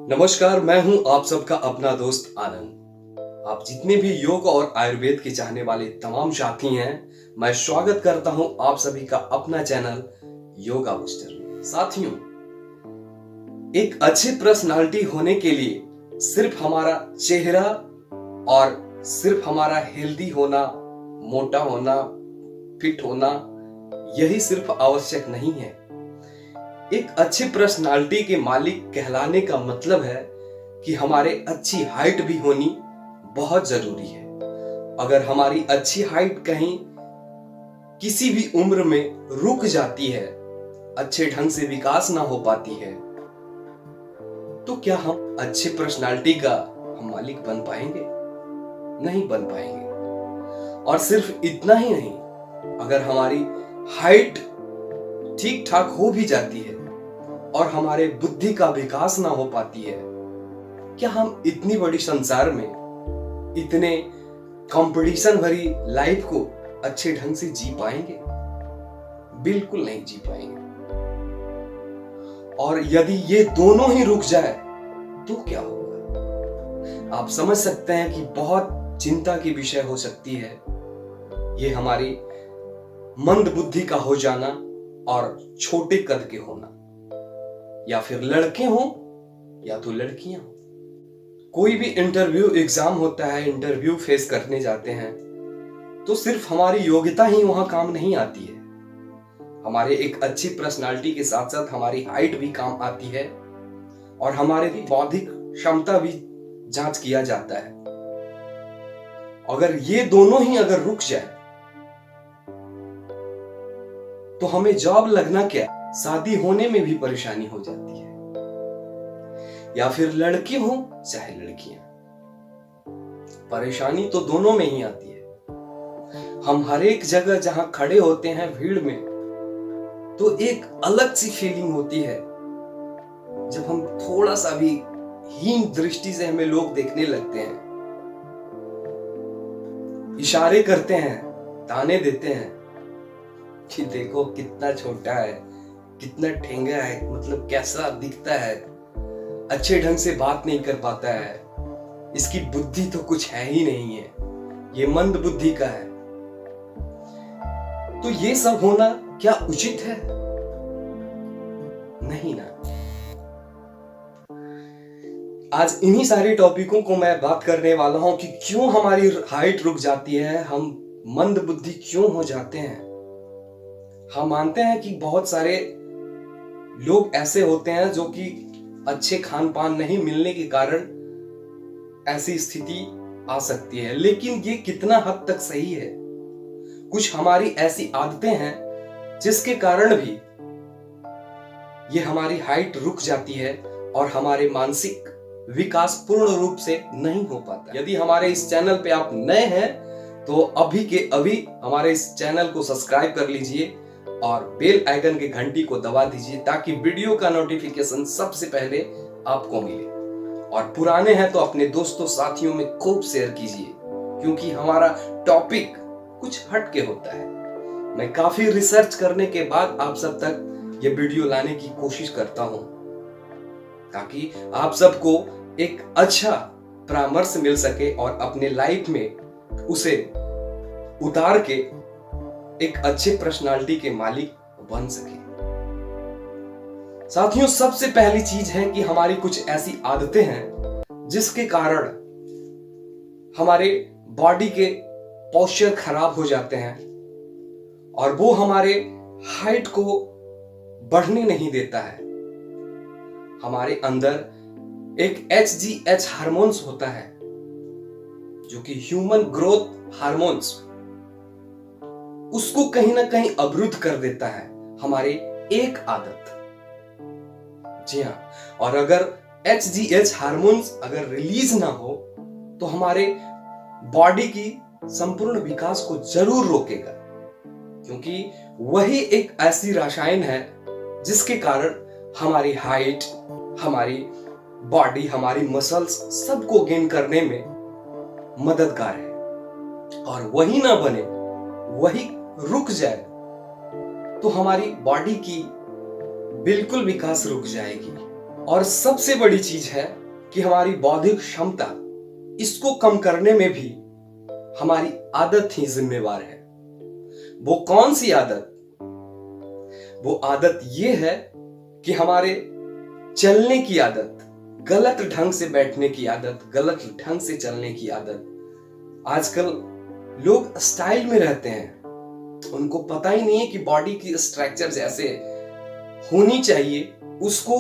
नमस्कार, मैं हूं आप सबका अपना दोस्त आनंद। आप जितने भी योग और आयुर्वेद के चाहने वाले तमाम साथी हैं, मैं स्वागत करता हूं आप सभी का अपना चैनल योगा बूस्टर में। साथियों, एक अच्छी पर्सनालिटी होने के लिए सिर्फ हमारा चेहरा और सिर्फ हमारा हेल्दी होना, मोटा होना, फिट होना यही सिर्फ आवश्यक नहीं है। एक अच्छी पर्सनालिटी के मालिक कहलाने का मतलब है कि हमारे अच्छी हाइट भी होनी बहुत जरूरी है। अगर हमारी अच्छी हाइट कहीं किसी भी उम्र में रुक जाती है, अच्छे ढंग से विकास ना हो पाती है, तो क्या हम अच्छी पर्सनालिटी का हम मालिक बन पाएंगे? नहीं बन पाएंगे। और सिर्फ इतना ही नहीं, अगर हमारी हाइट ठीक ठाक हो भी जाती है और हमारे बुद्धि का विकास ना हो पाती है, क्या हम इतनी बड़ी संसार में इतने कंपटीशन भरी लाइफ को अच्छे ढंग से जी पाएंगे? बिल्कुल नहीं जी पाएंगे। और यदि ये दोनों ही रुक जाए तो क्या होगा? आप समझ सकते हैं कि बहुत चिंता की विषय हो सकती है ये हमारी मंद बुद्धि का हो जाना और छोटे कद के होना, या फिर लड़के हों या तो लड़कियां हों। कोई भी इंटरव्यू एग्जाम होता है, इंटरव्यू फेस करने जाते हैं तो सिर्फ हमारी योग्यता ही वहां काम नहीं आती है। हमारे एक अच्छी पर्सनालिटी के साथ साथ हमारी हाइट भी काम आती है और हमारे बौद्धिक क्षमता भी जांच किया जाता है। अगर ये दोनों ही अगर रुक जाए तो हमें जॉब लगना क्या, शादी होने में भी परेशानी हो जाती है। या फिर लड़के हो चाहे लड़कियां, परेशानी तो दोनों में ही आती है। हम हर एक जगह जहां खड़े होते हैं भीड़ में, तो एक अलग सी फीलिंग होती है जब हम थोड़ा सा भी हीन दृष्टि से हमें लोग देखने लगते हैं, इशारे करते हैं, ताने देते हैं कि देखो कितना छोटा है, कितना ठेंगा है, मतलब कैसा दिखता है, अच्छे ढंग से बात नहीं कर पाता है, इसकी बुद्धि तो कुछ है ही नहीं है, ये मंद बुद्धि का है। तो ये सब होना क्या उचित है? नहीं ना। आज इन्हीं सारे टॉपिकों को मैं बात करने वाला हूं कि क्यों हमारी हाइट रुक जाती है, हम मंद बुद्धि क्यों हो जाते हैं। हम मानते हैं कि बहुत सारे लोग ऐसे होते हैं जो कि अच्छे खान पान नहीं मिलने के कारण ऐसी स्थिति आ सकती है, लेकिन ये कितना हद तक सही है? कुछ हमारी ऐसी आदतें हैं जिसके कारण भी ये हमारी हाइट रुक जाती है और हमारे मानसिक विकास पूर्ण रूप से नहीं हो पाता। यदि हमारे इस चैनल पे आप नए हैं तो अभी के अभी हमारे इस चैनल को सब्सक्राइब कर लीजिए और बेल आइकन की घंटी को दबा दीजिए ताकि वीडियो का नोटिफिकेशन सबसे पहले आपको मिले। और पुराने हैं तो अपने दोस्तों साथियों में खूब शेयर कीजिए, क्योंकि हमारा टॉपिक कुछ हटके होता है। मैं काफी रिसर्च करने के बाद आप सब तक ये वीडियो लाने की कोशिश करता हूं ताकि आप सबको एक अच्छा परामर्श मिल सके और अपने लाइफ में उसे उतार के एक अच्छे पर्सनालिटी के मालिक बन सके। साथियों, सबसे पहली चीज है कि हमारी कुछ ऐसी आदतें हैं जिसके कारण हमारे बॉडी के पोस्चर खराब हो जाते हैं और वो हमारे हाइट को बढ़ने नहीं देता है। हमारे अंदर एक HGH हार्मोन्स होता है जो कि ह्यूमन ग्रोथ हार्मोन्स, उसको कहीं ना कहीं अवरुद्ध कर देता है हमारी एक आदत। जी हाँ, और अगर HGH हार्मोन्स अगर रिलीज ना हो तो हमारे बॉडी की संपूर्ण विकास को जरूर रोकेगा, क्योंकि वही एक ऐसी रसायन है जिसके कारण हमारी हाइट, हमारी बॉडी, हमारी मसल्स सबको गेन करने में मददगार है। और वही ना बने, वही रुक जाए तो हमारी बॉडी की बिल्कुल विकास रुक जाएगी। और सबसे बड़ी चीज है कि हमारी बौद्धिक क्षमता, इसको कम करने में भी हमारी आदत ही जिम्मेवार है। वो कौन सी आदत? वो आदत ये है कि हमारे चलने की आदत, गलत ढंग से बैठने की आदत, गलत ढंग से चलने की आदत। आजकल लोग स्टाइल में रहते हैं, उनको पता ही नहीं है कि बॉडी की स्ट्रक्चर जैसे होनी चाहिए उसको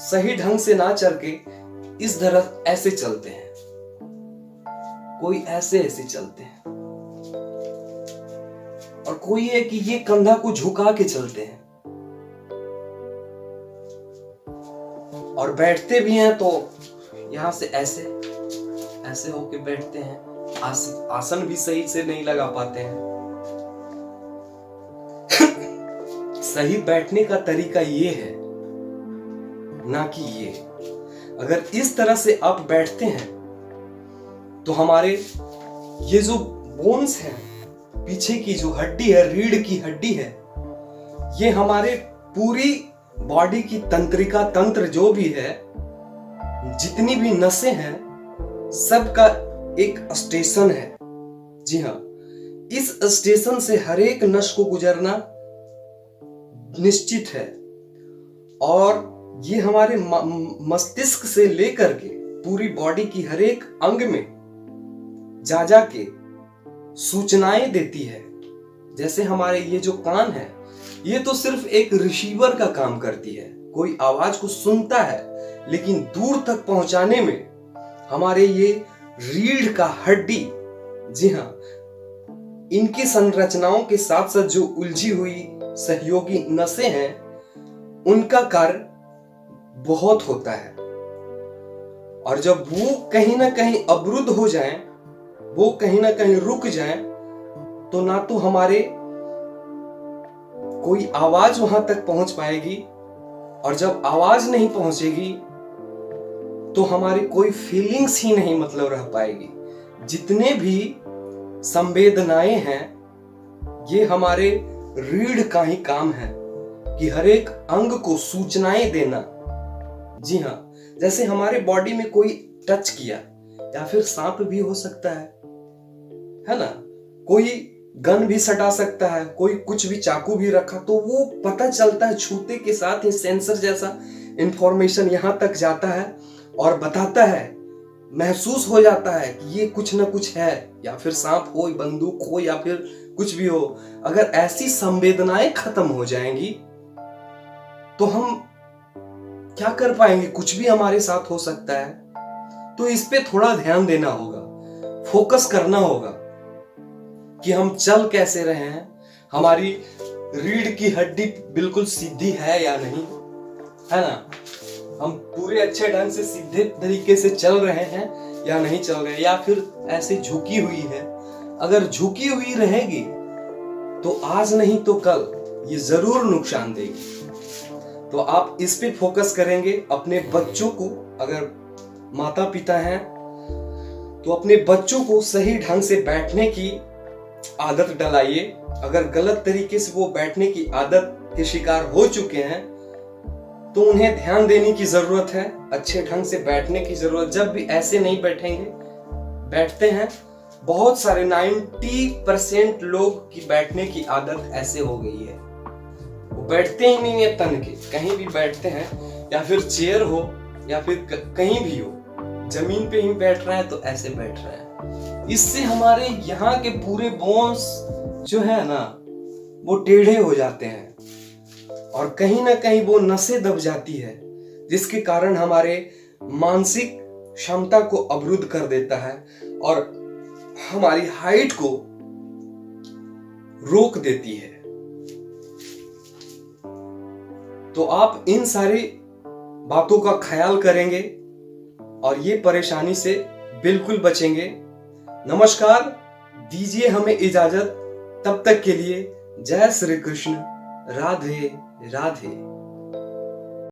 सही ढंग से ना चल के इस तरह ऐसे चलते हैं, कोई ऐसे ऐसे चलते हैं, और कोई है कि ये कंधा को झुका के चलते हैं, और बैठते भी हैं तो यहां से ऐसे ऐसे होके बैठते हैं, आसन भी सही से नहीं लगा पाते हैं। सही बैठने का तरीका ये है, ना कि ये। अगर इस तरह से आप बैठते हैं तो हमारे ये जो बोन्स हैं, पीछे की जो हड्डी है, रीढ़ की हड्डी है, ये हमारे पूरी बॉडी की तंत्रिका तंत्र जो भी है, जितनी भी नसें हैं, सबका एक स्टेशन है। जी हाँ, इस स्टेशन से हर एक नस को गुजरना निश्चित है, और ये हमारे मस्तिष्क से लेकर के पूरी बॉडी की हर एक अंग में जा जा के सूचनाएं देती है। जैसे हमारे ये जो कान है, ये तो सिर्फ एक रिसीवर का काम करती है, कोई आवाज को सुनता है, लेकिन दूर तक पहुंचाने में हमारे ये रीढ़ का हड्डी, जी हाँ, इनकी संरचनाओं के साथ साथ जो उलझी हुई सहयोगी नसें हैं, उनका कार्य बहुत होता है। और जब वो कहीं ना कहीं अवरुद्ध हो जाएं, वो कहीं ना कहीं रुक जाएं, तो ना तो हमारे कोई आवाज वहां तक पहुंच पाएगी, और जब आवाज नहीं पहुंचेगी तो हमारी कोई फीलिंग्स ही नहीं मतलब रह पाएगी। जितने भी संवेदनाएं हैं, ये हमारे रीढ़ का ही काम है कि हर एक अंग को सूचनाएं देना। जी हाँ, जैसे हमारे बॉडी में कोई टच किया, या फिर सांप भी हो सकता है ना, कोई गन भी सटा सकता है, कोई कुछ भी चाकू भी रखा, तो वो पता चलता है, छूते के साथ ही सेंसर जैसा इंफॉर्मेशन यहां तक जाता है और बताता है, महसूस हो जाता है कि ये कुछ ना कुछ है, या फिर सांप हो, बंदूक हो, या फिर कुछ भी हो। अगर ऐसी संवेदनाएं खत्म हो जाएंगी तो हम क्या कर पाएंगे? कुछ भी हमारे साथ हो सकता है। तो इस पे थोड़ा ध्यान देना होगा, फोकस करना होगा कि हम चल कैसे रहे हैं, हमारी रीढ़ की हड्डी बिल्कुल सीधी है या नहीं, है ना, हम पूरे अच्छे ढंग से सीधे तरीके से चल रहे हैं या नहीं चल रहे, या फिर ऐसे झुकी हुई है। अगर झुकी हुई रहेगी तो आज नहीं तो कल ये जरूर नुकसान देगी। तो आप इस पे फोकस करेंगे। अपने बच्चों को, अगर माता पिता हैं तो अपने बच्चों को सही ढंग से बैठने की आदत डलाइए। अगर गलत तरीके से वो बैठने की आदत के शिकार हो चुके हैं तो उन्हें ध्यान देने की जरूरत है, अच्छे ढंग से बैठने की जरूरत। जब भी ऐसे नहीं बैठेंगे, बैठते हैं, बहुत सारे 90% लोग की बैठने की आदत ऐसे हो गई है, वो बैठते ही नहीं है तन के, कहीं भी बैठते हैं, या फिर चेयर हो या फिर कहीं भी हो, जमीन पे ही बैठ रहा है तो ऐसे बैठ रहा है। इससे हमारे यहाँ के पूरे बोन्स जो है ना, वो टेढ़े हो जाते हैं, और कहीं ना कहीं वो नसें दब जाती है, जिसके कारण हमारे मानसिक क्षमता को अवरुद्ध कर देता है और हमारी हाइट को रोक देती है। तो आप इन सारी बातों का ख्याल करेंगे और ये परेशानी से बिल्कुल बचेंगे। नमस्कार, दीजिए हमें इजाजत। तब तक के लिए जय श्री कृष्ण, राधे राधे।